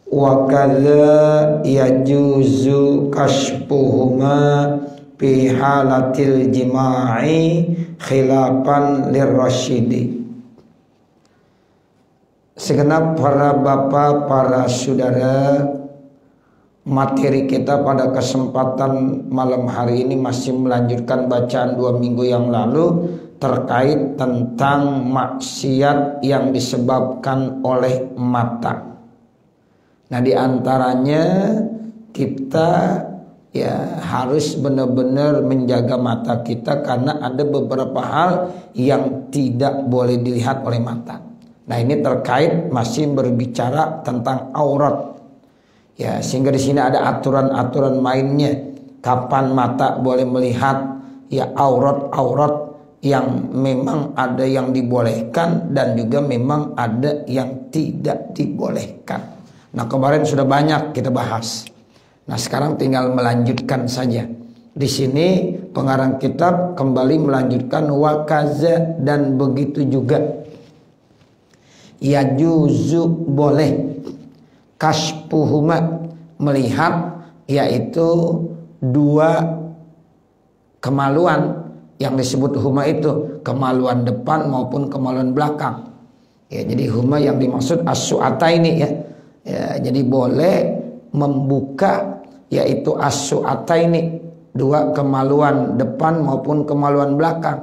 wa kadza yajuzu kashfuhuma fi halatil jima'i khilafan lirrasyidi. Segenap para bapak, para saudara, materi kita pada kesempatan malam hari ini masih melanjutkan bacaan 2 minggu yang lalu terkait tentang maksiat yang disebabkan oleh mata. Nah, diantaranya kita harus benar-benar menjaga mata kita karena ada beberapa hal yang tidak boleh dilihat oleh mata. Nah, ini terkait masih berbicara tentang aurat. Ya, sehingga di sini ada aturan-aturan mainnya. Kapan mata boleh melihat aurat-aurat yang memang ada yang dibolehkan dan juga memang ada yang tidak dibolehkan. Nah, kemarin sudah banyak kita bahas. Nah, sekarang tinggal melanjutkan saja. Di sini pengarang kitab kembali melanjutkan wakaza dan begitu juga. Yajuzu boleh kashfuhuma melihat, yaitu 2 kemaluan yang disebut huma itu kemaluan depan maupun kemaluan belakang. Ya, jadi huma yang dimaksud as-su'ataini ya. Jadi boleh membuka yaitu as-su'ataini 2 kemaluan depan maupun kemaluan belakang.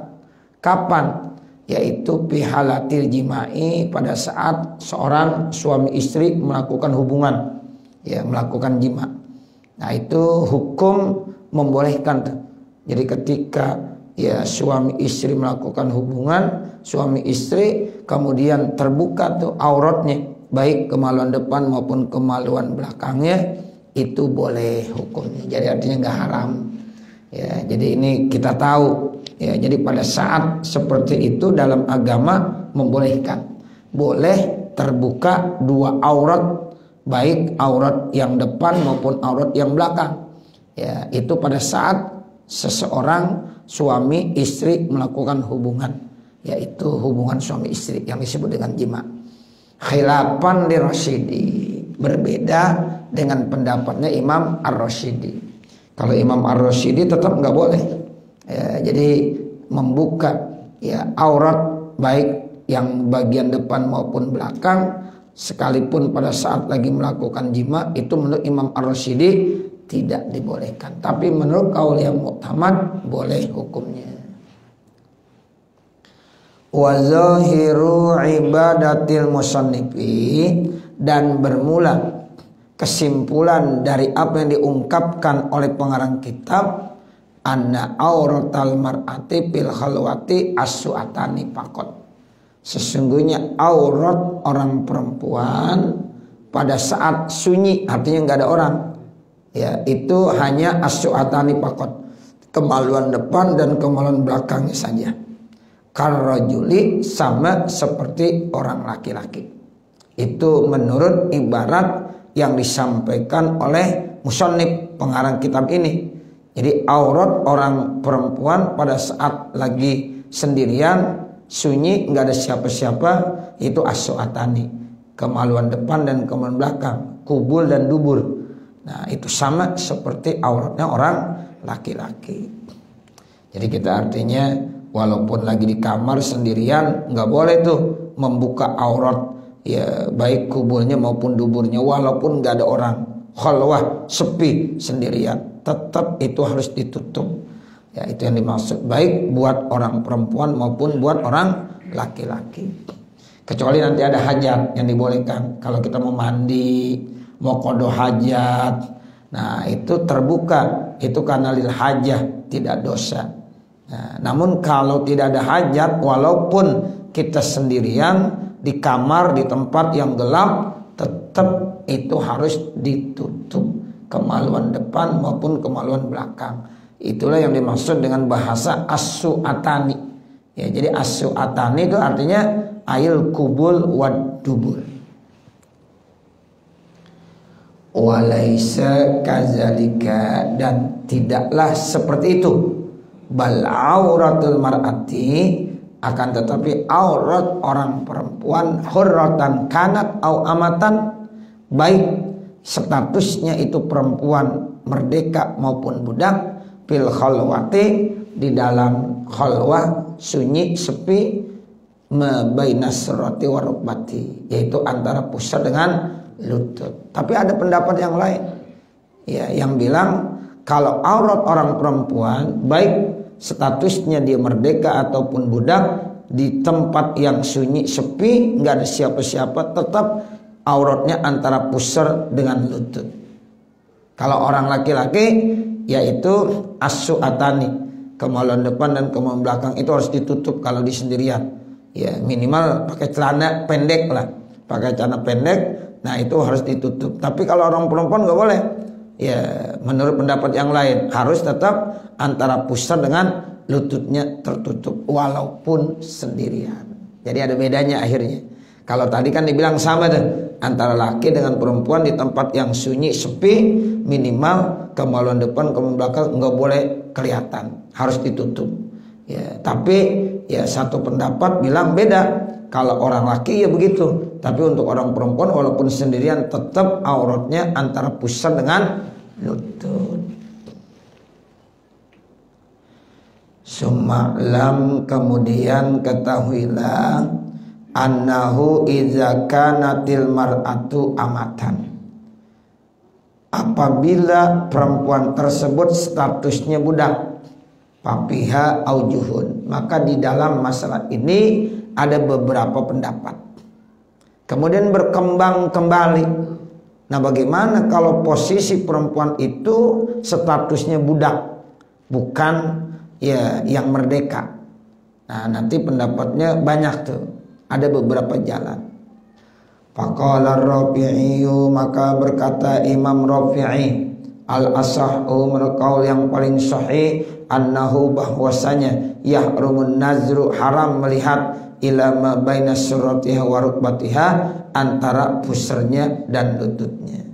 Kapan? Yaitu pihalatil jima'i, pada saat seorang suami istri melakukan hubungan, melakukan jima. Nah, itu hukum membolehkan. Jadi ketika suami istri melakukan hubungan, suami istri kemudian terbuka tuh auratnya, baik kemaluan depan maupun kemaluan belakangnya, itu boleh hukumnya. Jadi artinya nggak haram. Ya, jadi ini kita tahu. Ya, jadi pada saat seperti itu dalam agama membolehkan. Boleh terbuka 2 aurat, baik aurat yang depan maupun aurat yang belakang. Ya, itu pada saat seseorang suami istri melakukan hubungan, yaitu hubungan suami istri yang disebut dengan jima. Khilafan lirrasyidi, berbeda dengan pendapatnya Imam Ar-Rasyidi. Kalau Imam Ar-Rasyidi tetap nggak boleh. Jadi membuka aurat baik yang bagian depan maupun belakang sekalipun pada saat lagi melakukan jima, itu menurut Imam Ar-Rasyidi tidak dibolehkan. Tapi menurut kaul yang mu'tamad boleh hukumnya. Wa zahiru ibadatil musannifi, dan bermula kesimpulan dari apa yang diungkapkan oleh pengarang kitab, anna auratal mar'ati fil khalwati as-su'atani faqat. Sesungguhnya aurat orang perempuan pada saat sunyi, artinya nggak ada orang, itu hanya as-su'atani faqat, kemaluan depan dan kemaluan belakangnya saja. Karrajuli, sama seperti orang laki-laki. Itu menurut ibarat yang disampaikan oleh musannif, pengarang kitab ini. Jadi aurat orang perempuan pada saat lagi sendirian, sunyi, nggak ada siapa-siapa, itu as-su'atani, kemaluan depan dan kemaluan belakang, kubul dan dubur. Nah, itu sama seperti auratnya orang laki-laki. Jadi kita artinya walaupun lagi di kamar sendirian, nggak boleh tuh membuka aurat, baik kubulnya maupun duburnya, walaupun nggak ada orang, khalwah, sepi, sendirian, tetap itu harus ditutup. Ya, itu yang dimaksud, baik buat orang perempuan maupun buat orang laki-laki. Kecuali nanti ada hajat yang dibolehkan. Kalau kita mau mandi, mau qada hajat, nah itu terbuka, itu karena lil hajah, tidak dosa. Nah, namun kalau tidak ada hajat, walaupun kita sendirian di kamar, di tempat yang gelap, tetap itu harus ditutup, kemaluan depan maupun kemaluan belakang. Itulah yang dimaksud dengan bahasa as-su'atani. Ya, jadi as-su'atani itu artinya ail kubul wad dubur. Walaisa kazalika, dan tidaklah seperti itu. Bal auratul mar'ati, akan tetapi aurat orang perempuan, hurratan kanat au amatan, baik statusnya itu perempuan merdeka maupun budak, fil khalwati di dalam khalwah sunyi sepi, bainas surati wa rukbati yaitu antara pusar dengan lutut. Tapi ada pendapat yang lain ya, yang bilang kalau aurat orang perempuan baik statusnya dia merdeka ataupun budak di tempat yang sunyi sepi nggak ada siapa-siapa tetap auratnya antara pusar dengan lutut. Kalau orang laki-laki yaitu as-su'atani, kemaluan depan dan kemaluan belakang itu harus ditutup kalau di sendirian. Ya minimal pakai celana pendek lah, pakai celana pendek, nah itu harus ditutup. Tapi kalau orang perempuan nggak boleh. Ya menurut pendapat yang lain harus tetap antara pusar dengan lututnya tertutup walaupun sendirian. Jadi ada bedanya akhirnya. Kalau tadi kan dibilang sama tuh antara laki dengan perempuan di tempat yang sunyi sepi, minimal kemaluan depan kemaluan belakang nggak boleh kelihatan, harus ditutup. Ya, tapi ya satu pendapat bilang beda. Kalau orang laki ya begitu, tapi untuk orang perempuan walaupun sendirian tetap auratnya antara pusar dengan lutut. Suma'lam kemudian ketahuilah annahu idza kanatil mar'atu amatan, apabila perempuan tersebut statusnya budak, papiha aujuhun, maka di dalam masalah ini ada beberapa pendapat. Kemudian berkembang kembali. Nah, bagaimana kalau posisi perempuan itu statusnya budak, bukan ya yang merdeka? Nah, nanti pendapatnya banyak tuh. Ada beberapa jalan. Faqala Rafi'i, maka berkata Imam Rafi'i, al-asahhu qaul yang paling sahih annahu bahwasanya yahrumun nazru haram melihat ila ma baina suratiha wa rukbatiha antara pusarnya dan lututnya.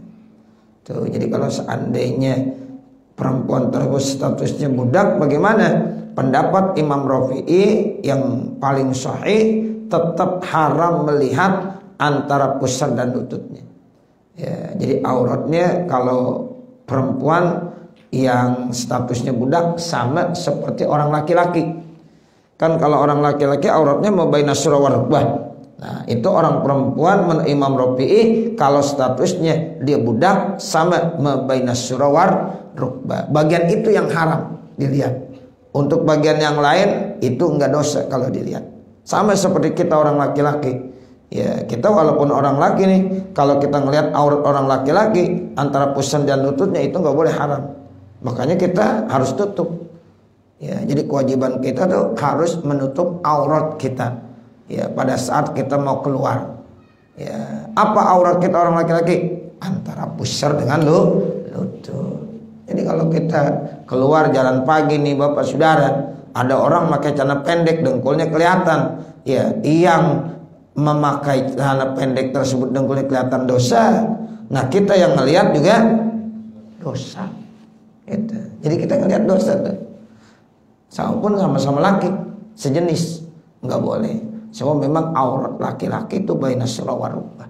Tuh, jadi kalau seandainya perempuan tersebut statusnya budak, bagaimana? Pendapat Imam Rafi'i yang paling sahih tetap haram melihat antara pusar dan lututnya. Ya, jadi auratnya kalau perempuan yang statusnya budak sama seperti orang laki-laki. Kan kalau orang laki-laki auratnya mabaina surah wa rukbah. Nah, itu orang perempuan menurut Imam Rafi'i kalau statusnya dia budak sama mabaina surah wa rukbah. Bagian itu yang haram dilihat. Untuk bagian yang lain itu enggak dosa kalau dilihat. Sama seperti kita orang laki-laki. Ya, kita walaupun orang laki nih, kalau kita ngelihat aurat orang laki-laki antara pusar dan lututnya itu enggak boleh haram. Makanya kita harus tutup. Ya, jadi kewajiban kita tuh harus menutup aurat kita. Ya, pada saat kita mau keluar. Ya, apa aurat kita orang laki-laki? Antara pusar dengan lutut. Jadi kalau kita keluar jalan pagi nih Bapak Saudara, ada orang pakai celana pendek dengkulnya kelihatan. Ya, yang memakai celana pendek tersebut dengkulnya kelihatan dosa. Nah, kita yang ngelihat juga dosa. Gitu. Jadi kita ngelihat dosa tuh. Walaupun sama-sama laki sejenis nggak boleh. Semua memang aurat laki-laki itu baina surah wa rukbah.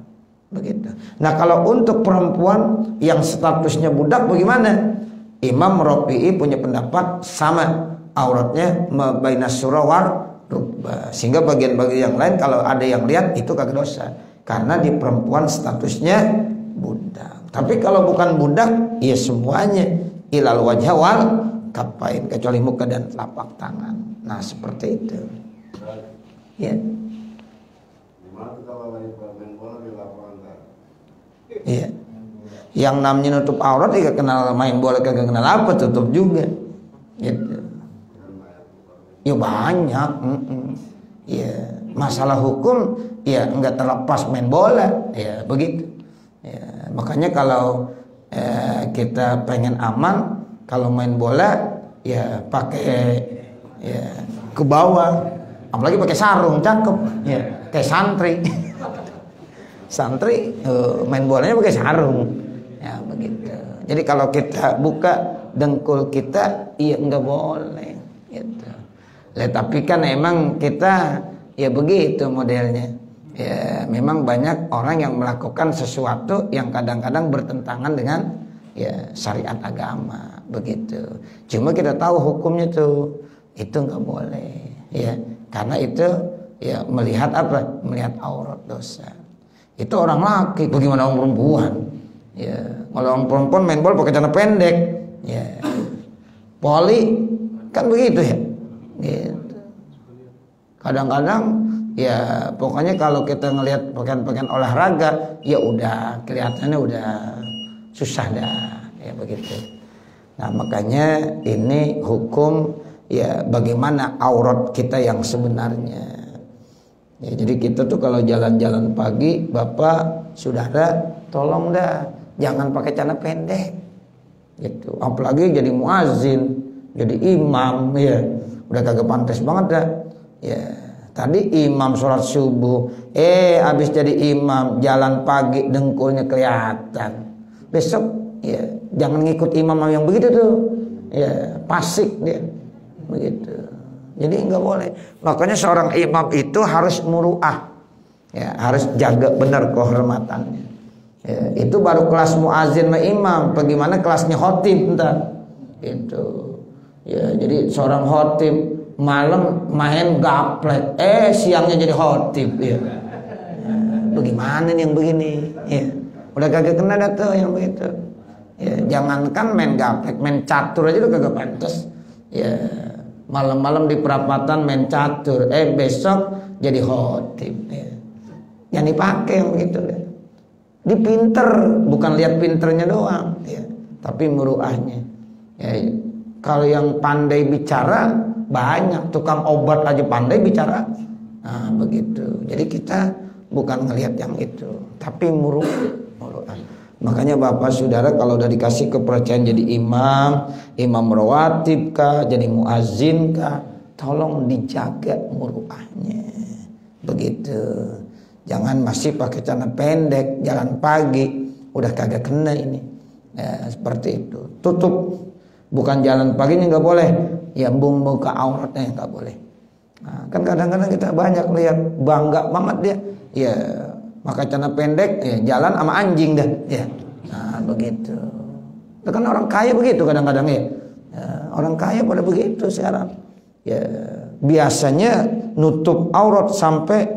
Begitu. Nah, kalau untuk perempuan yang statusnya budak bagaimana? Imam Rafi'i punya pendapat sama, auratnya baina surah wa rukbah. Sehingga bagian-bagian yang lain kalau ada yang lihat itu kagak dosa. Karena di perempuan statusnya budak. Tapi kalau bukan budak, ya semuanya ilal wajha wal kapain, kecuali muka dan telapak tangan. Nah, seperti itu. Ya. Iya. Yang namanya nutup aurat ya kenal main bola kagak kenal apa, tutup juga. Gitu. Ya banyak. Ya, masalah hukum ya enggak terlepas main bola. Ya, begitu. Ya, makanya kalau kita pengen aman, kalau main bola ya pakai ya ke bawah, apalagi pakai sarung cakep ya, kayak santri. Santri main bolanya pakai sarung ya, begitu. Jadi kalau kita buka dengkul kita iya enggak boleh gitu. Tapi kan emang kita ya begitu modelnya Ya, memang banyak orang yang melakukan sesuatu yang kadang-kadang bertentangan dengan ya syariat agama begitu. Cuma kita tahu hukumnya tuh itu nggak boleh ya, karena itu ya melihat apa? Melihat aurat dosa. Itu orang laki, bagaimana orang perempuan? Ya, kalau orang perempuan main bola pakai celana pendek, ya. Poli kan begitu ya. Gitu. Kadang-kadang ya pokoknya kalau kita ngelihat pakaian-pakaian olahraga ya udah kelihatannya udah susah dah ya begitu. Nah makanya ini hukum ya bagaimana aurat kita yang sebenarnya ya. Jadi kita tuh kalau jalan-jalan pagi bapak saudara tolong dah jangan pakai celana pendek gitu, apalagi jadi muazin jadi imam ya udah kagak pantas banget dah ya. Tadi imam sholat subuh, abis jadi imam jalan pagi dengkulnya kelihatan. Besok ya jangan ngikut imam yang begitu tuh, ya fasik dia, begitu. Jadi nggak boleh. Makanya seorang imam itu harus muru'ah, ya harus jaga benar kehormatannya. Ya, itu baru kelas muazin sama imam. Bagaimana kelasnya khotib ntar? Itu, ya jadi seorang khotib malam main gaplek, siangnya jadi khotib ya. Bagaimana nih yang begini ya, udah kagak kena dah tuh yang begitu ya. Jangankan main gaplek, main catur aja udah kagak pantas ya. Malam-malam di perapatan main catur, besok jadi khotib ya. Yang dipakai yang begitu ya. Dipinter, bukan lihat pinternya doang ya, tapi muruahnya ya. Kalau yang pandai bicara banyak, tukang obat aja pandai bicara. Nah begitu. Jadi kita bukan ngelihat yang itu, tapi muru'ah. Makanya bapak saudara kalau udah dikasih kepercayaan jadi imam rawatib kah, jadi muazin kah, tolong dijaga muru'ahnya. Begitu. Jangan masih pakai celana pendek jalan pagi, udah kagak kena ini. Ya, seperti itu. Tutup. Bukan jalan paginya nggak boleh, ya buka auratnya nggak boleh. Nah, kan kadang-kadang kita banyak lihat bangga banget dia, ya maka celana pendek, ya jalan sama anjing dah, ya. Nah begitu. Itu kan orang kaya begitu kadang-kadang ya. Orang kaya pada begitu sekarang. Ya biasanya nutup aurat sampai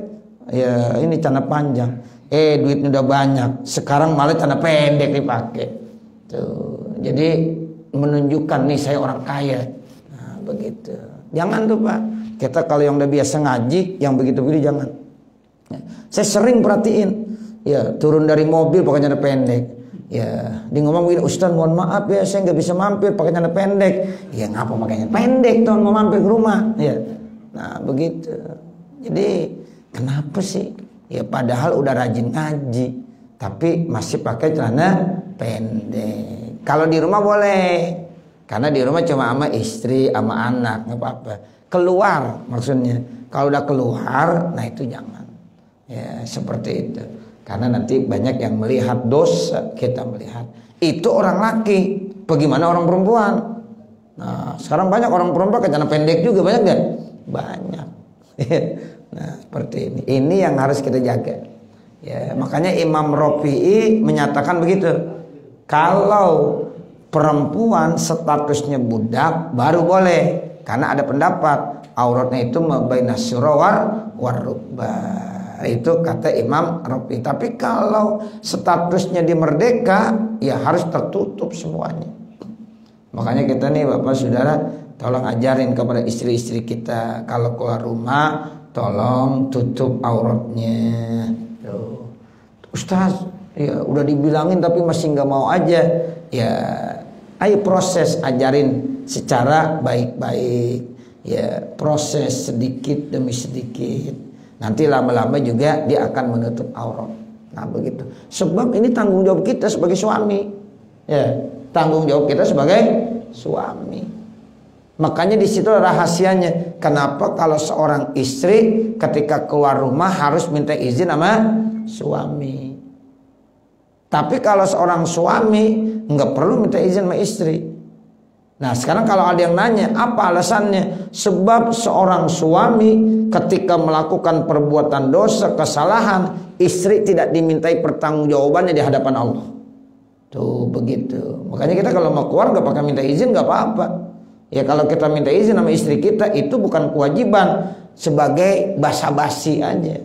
ya ini celana panjang. Duitnya udah banyak, sekarang malah celana pendek dipakai. Tuh, jadi menunjukkan nih saya orang kaya. Nah, begitu. Jangan tuh Pak. Kita kalau yang udah biasa ngaji, yang begitu-begitu jangan. Ya, saya sering perhatiin, ya turun dari mobil pakai celana pendek. Ya, dia ngomong begini, Ustaz mohon maaf ya saya nggak bisa mampir pakai celana pendek. Ya ngapa pakai celana pendek tuh mau mampir ke rumah? Ya, nah begitu. Jadi kenapa sih? Ya padahal udah rajin ngaji, tapi masih pakai celana pendek. Kalau di rumah boleh, karena di rumah cuma sama istri, sama anak, nggak apa-apa. Keluar maksudnya, kalau udah keluar, nah itu jangan. Ya seperti itu. Karena nanti banyak yang melihat dosa kita melihat. Itu orang laki, bagaimana orang perempuan? Nah sekarang banyak orang perempuan pakai celana pendek juga banyak kan? Banyak. Nah seperti ini. Ini yang harus kita jaga. Ya makanya Imam Rafi'i menyatakan begitu. Kalau perempuan statusnya budak baru boleh, karena ada pendapat auratnya itu bainas surawar warubah, itu kata Imam Rafi'i. Tapi kalau statusnya di merdeka ya harus tertutup semuanya. Makanya kita nih bapak saudara tolong ajarin kepada istri-istri kita kalau keluar rumah tolong tutup auratnya. Tuh. Ustaz ya udah dibilangin tapi masih nggak mau aja. Ya ayo proses, ajarin secara baik-baik. Ya proses sedikit demi sedikit. Nanti lama-lama juga dia akan menutup aurat. Nah begitu. Sebab ini tanggung jawab kita sebagai suami. Ya tanggung jawab kita sebagai suami. Makanya di situ rahasianya. Kenapa kalau seorang istri ketika keluar rumah harus minta izin sama suami. Tapi kalau seorang suami nggak perlu minta izin sama istri. Nah sekarang kalau ada yang nanya apa alasannya? Sebab seorang suami ketika melakukan perbuatan dosa, kesalahan, istri tidak dimintai pertanggungjawabannya di hadapan Allah. Tuh begitu. Makanya kita kalau mau keluar gak pakai minta izin gak apa-apa. Ya kalau kita minta izin sama istri kita itu bukan kewajiban, sebagai basa-basi aja.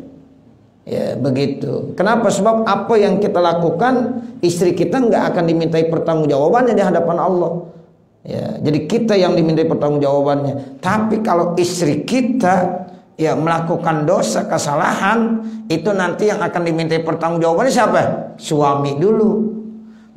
Ya begitu. Kenapa? Sebab apa yang kita lakukan istri kita nggak akan dimintai pertanggungjawabannya di hadapan Allah. Ya, jadi kita yang dimintai pertanggungjawabannya. Tapi kalau istri kita ya melakukan dosa, kesalahan, itu nanti yang akan dimintai pertanggungjawabannya siapa? Suami dulu.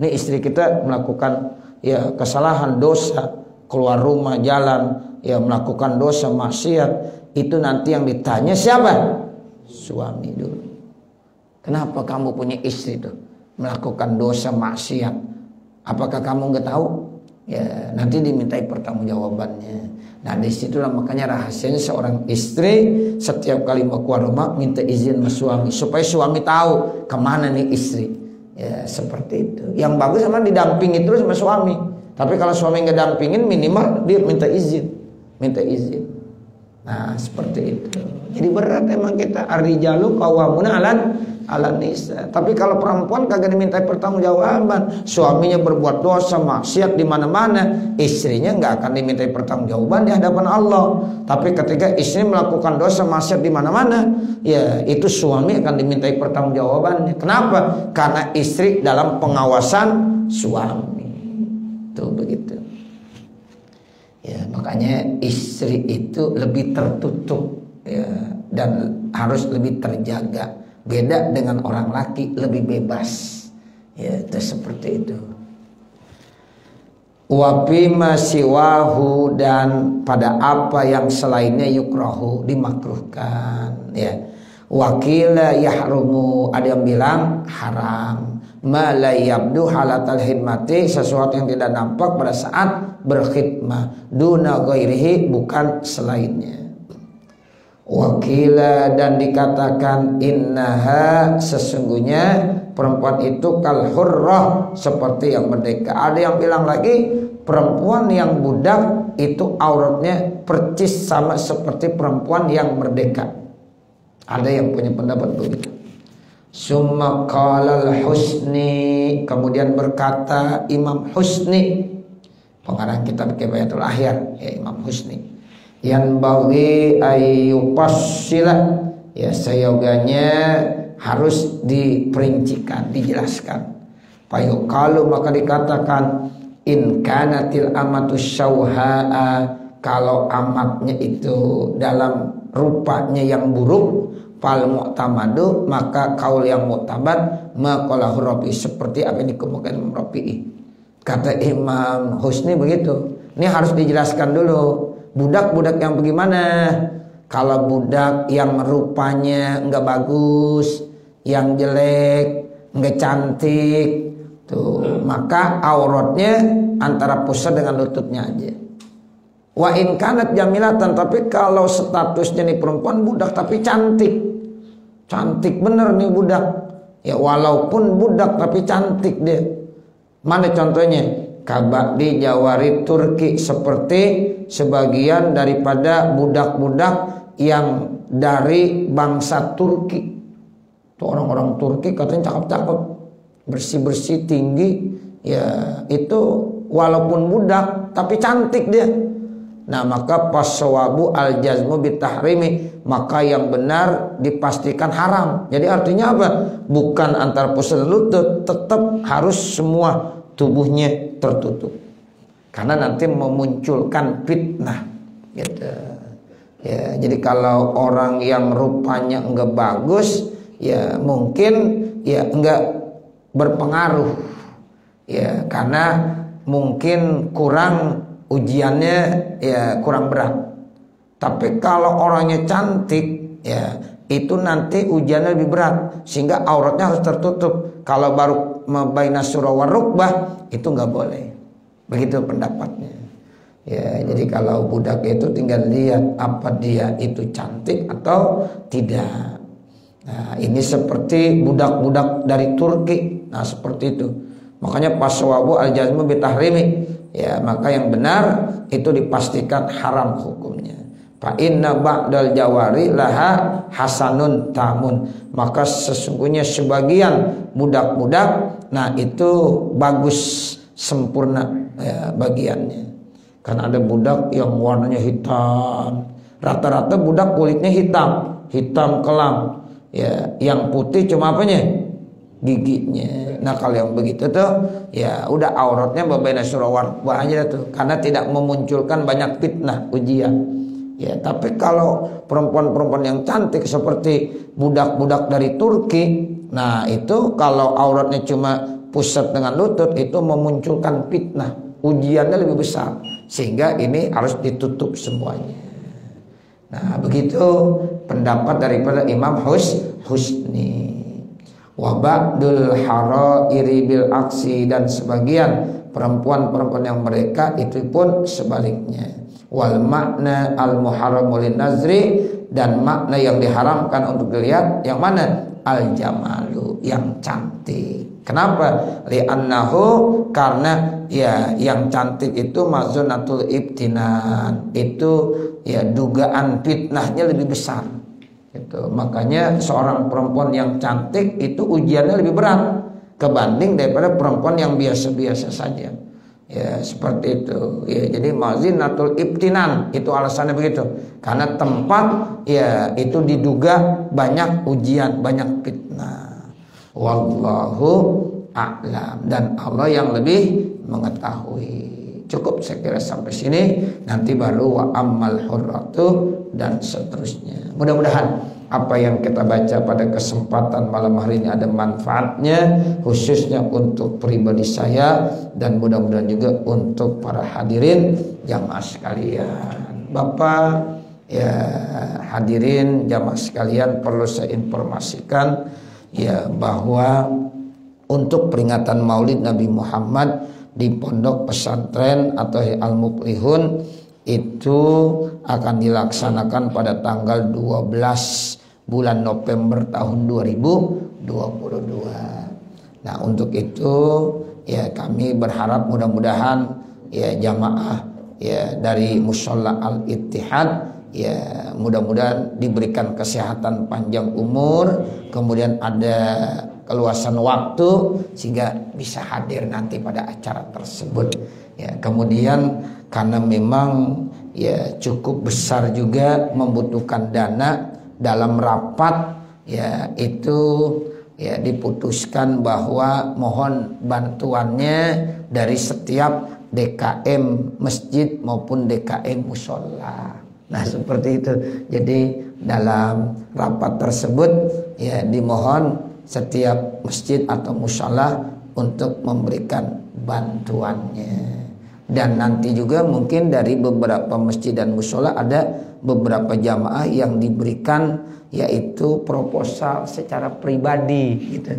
Nih istri kita melakukan ya kesalahan, dosa, keluar rumah, jalan, ya melakukan dosa, maksiat, itu nanti yang ditanya siapa? Suami dulu. Kenapa kamu punya istri tuh melakukan dosa, maksiat? Apakah kamu nggak tahu? Ya nanti dimintai pertanggungjawabannya. Nah disitulah makanya rahasianya seorang istri setiap kali mau keluar rumah minta izin sama suami supaya suami tahu kemana nih istri. Ya seperti itu. Yang bagus sama didampingi terus sama suami. Tapi kalau suami nggak dampingin minimal dia minta izin, minta izin. Nah seperti itu. Jadi berat emang kita ar-rijalu qawwamuna 'alan nisa. Tapi kalau perempuan kagak diminta pertanggungjawaban, suaminya berbuat dosa, maksiat di mana-mana, istrinya nggak akan diminta pertanggungjawaban di hadapan Allah. Tapi ketika istri melakukan dosa, maksiat di mana-mana, ya itu suami akan diminta pertanggungjawabannya. Kenapa? Karena istri dalam pengawasan suami. Tuh begitu. Ya, makanya istri itu lebih tertutup ya, dan harus lebih terjaga. Beda dengan orang laki lebih bebas. Ya, itu seperti itu. Wa bima siwahu, dan pada apa yang selainnya yukrahu, dimakruhkan ya. Wakila yahrumu, ada yang bilang haram. Ma la yabdu halatal khidmati, sesuatu yang tidak nampak pada saat berkhidmah, duna ghairihi, bukan selainnya. Wakila, dan dikatakan innaha, sesungguhnya perempuan itu kal hurrah, seperti yang merdeka. Ada yang bilang lagi perempuan yang budak itu auratnya percis sama seperti perempuan yang merdeka. Ada yang punya pendapat begitu. Summa qalal Husni, kemudian berkata Imam Husni, pengarang kitab Kifayatul Ahyar, ya Imam Husni, yang bagi ayyufassila, ya sayoganya harus diperincikan, dijelaskan. Fayuqalu, maka dikatakan in kanatil amatu syauha'a, kalau amatnya itu dalam rupanya yang buruk, fal mu'tamadu, maka kaul yang mu'tamad maqalahu Rafi, seperti apa yang dikemukakan Imam Rafi'i. Kata Imam Husni begitu. Ini harus dijelaskan dulu. Budak-budak yang bagaimana? Kalau budak yang rupanya enggak bagus, yang jelek, enggak cantik, tuh, maka auratnya antara pusat dengan lututnya aja. Wa in kanat jamilatan, tapi kalau statusnya nih perempuan budak tapi cantik, cantik bener nih budak, ya walaupun budak tapi cantik dia. Mana contohnya? Kabak di Jawari Turki, seperti sebagian daripada budak-budak yang dari bangsa Turki. Tuh orang-orang Turki katanya cakep-cakep, bersih-bersih, tinggi, ya itu walaupun budak tapi cantik dia. Nah maka paswabu al-jazmu bitahrimi, maka yang benar dipastikan haram. Jadi artinya apa? Bukan antar pusat dan lutut, tetap harus semua tubuhnya tertutup, karena nanti memunculkan fitnah gitu. Ya, jadi kalau orang yang rupanya enggak bagus, ya mungkin ya enggak berpengaruh, ya karena mungkin kurang ujiannya, ya kurang berat. Tapi kalau orangnya cantik, ya itu nanti ujiannya lebih berat, sehingga auratnya harus tertutup. Kalau baru baina surah wa rukbah itu nggak boleh. Begitu pendapatnya. Ya, jadi kalau budak itu tinggal lihat apa dia itu cantik atau tidak. Nah, ini seperti budak-budak dari Turki. Nah, seperti itu. Makanya paswabu al-jazmu bitahrimi, ya maka yang benar itu dipastikan haram hukumnya. Fa inna ba'dal jawari laha hasanun tamun, maka sesungguhnya sebagian budak-budak nah itu bagus sempurna ya, bagiannya. Kan ada budak yang warnanya hitam, rata-rata budak kulitnya hitam kelam ya, yang putih cuma apanya, giginya. Nah kalau yang begitu tuh ya udah auratnya babena surawar aja tuh, karena tidak memunculkan banyak fitnah ujian. Ya, tapi kalau perempuan-perempuan yang cantik seperti budak-budak dari Turki, nah itu kalau auratnya cuma pusat dengan lutut itu memunculkan fitnah, ujiannya lebih besar, sehingga ini harus ditutup semuanya. Nah begitu pendapat daripada Imam Husni. Wa ba'dul harairi bil aksi, dan sebagian perempuan-perempuan yang mereka itu pun sebaliknya. Wal makna al muharramu lin nazri, dan makna yang diharamkan untuk dilihat yang mana, al jamalu, yang cantik. Kenapa? Li'annahu, karena ya yang cantik itu mazunatul ibtinan, itu ya dugaan fitnahnya lebih besar. Itu makanya seorang perempuan yang cantik itu ujiannya lebih berat kebanding daripada perempuan yang biasa-biasa saja. Ya seperti itu ya, jadi mazinatul ibtinan itu alasannya begitu, karena tempat ya itu diduga banyak ujian, banyak fitnah. Wallahu a'lam, dan Allah yang lebih mengetahui. Cukup saya kira sampai sini, nanti baru wa ammal hurratu dan seterusnya. Mudah-mudahan apa yang kita baca pada kesempatan malam hari ini ada manfaatnya, khususnya untuk pribadi saya, dan mudah-mudahan juga untuk para hadirin jamaah sekalian. Bapak ya hadirin jamaah sekalian, perlu saya informasikan ya bahwa untuk peringatan Maulid Nabi Muhammad di Pondok Pesantren atau Al-Muflihun itu akan dilaksanakan pada tanggal 12 bulan November tahun 2022. Nah untuk itu ya kami berharap mudah-mudahan ya jamaah ya dari Musholla Al-Ittihad ya mudah-mudahan diberikan kesehatan panjang umur, kemudian ada keluasan waktu sehingga bisa hadir nanti pada acara tersebut ya. Kemudian karena memang ya cukup besar juga membutuhkan dana, dalam rapat ya itu ya diputuskan bahwa mohon bantuannya dari setiap DKM masjid maupun DKM musola. Nah seperti itu. Jadi dalam rapat tersebut ya dimohon setiap masjid atau musola untuk memberikan bantuannya. Dan nanti juga mungkin dari beberapa masjid dan musola ada beberapa jamaah yang diberikan yaitu proposal secara pribadi gitu.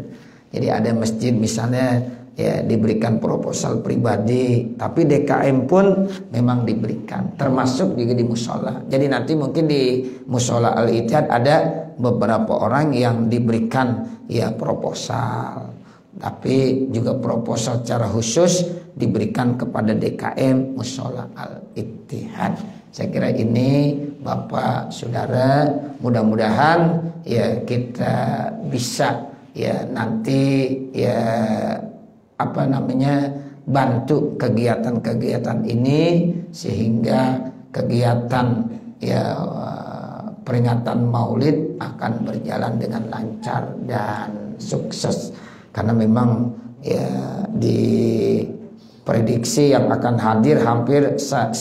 Jadi ada masjid misalnya ya diberikan proposal pribadi, tapi DKM pun memang diberikan, termasuk juga di musola. Jadi nanti mungkin di Musholla Al-Ittihad ada beberapa orang yang diberikan ya proposal, tapi juga proposal secara khusus diberikan kepada DKM Musholla Al-Ittihad. Saya kira ini Bapak Saudara, mudah-mudahan ya kita bisa ya nanti ya bantu kegiatan-kegiatan ini sehingga kegiatan ya peringatan Maulid akan berjalan dengan lancar dan sukses, karena memang ya di prediksi yang akan hadir hampir 1.000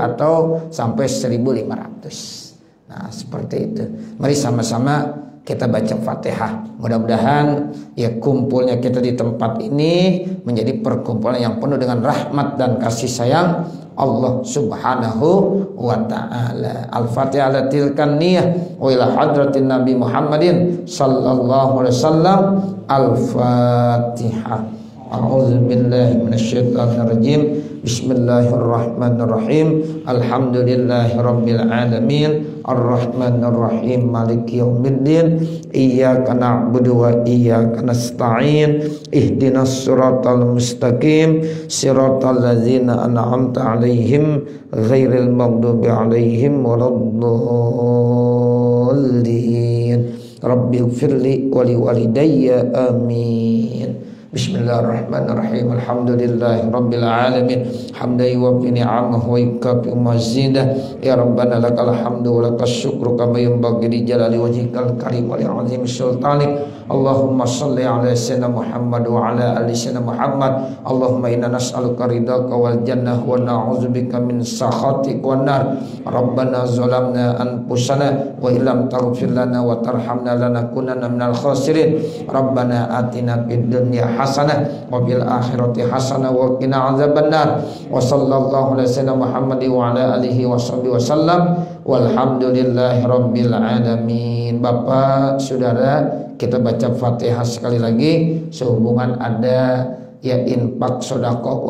atau sampai 1.500. Nah seperti itu. Mari sama-sama kita baca Fatihah. Mudah-mudahan ya kumpulnya kita di tempat ini menjadi perkumpulan yang penuh dengan rahmat dan kasih sayang Allah Subhanahu wa ta'ala. Al-Fatihah ala tilkan niyah wa ila hadratin Nabi Muhammadin sallallahu alaihi wasallam. Al-Fatihah. A'udzu billahi minasyaitonir rajim. Bismillahirrahmanirrahim. Alhamdulillahirabbil alamin. Arrahmanirrahim. Maliki yaumiddin. Iyyaka na'budu wa iyyaka nasta'in. Ihdinas siratal mustaqim. Siratal ladzina an'amta 'alaihim ghairil maghdubi 'alaihim waladdallin. Rabbighfirli wa liwalidayya amin. Bismillahirrahmanirrahim. Alhamdulillahi rabbil alamin. Hamdan yuwaffi ni'amahu wa yukafi mazidah. Ya Rabbana lakal hamdu wa lakas syukru kama yanbaghi li jalali wajhikal karim wa li 'azimi sultanik. Allahumma shalli ala sayyidina Muhammad wa ala ali sayyidina Muhammad. Allahumma inna nas'aluka ridhaka wal jannah wa na'udzubika min sakhatik wan nar. Rabbana zalamna anfusana wa illam taghfir lana wa tarhamna lanakunanna minal khasirin. Rabbana atina fid dunya hasanah wa bil akhirati hasanah wa qina adzabannar. Wa sallallahu ala sayyidina Muhammad wa ala alihi washabbihi wasallam. Walhamdulillahi rabbil alamin. Bapak, Saudara, kita baca Fatihah sekali lagi sehubungan ada ya infak sedekah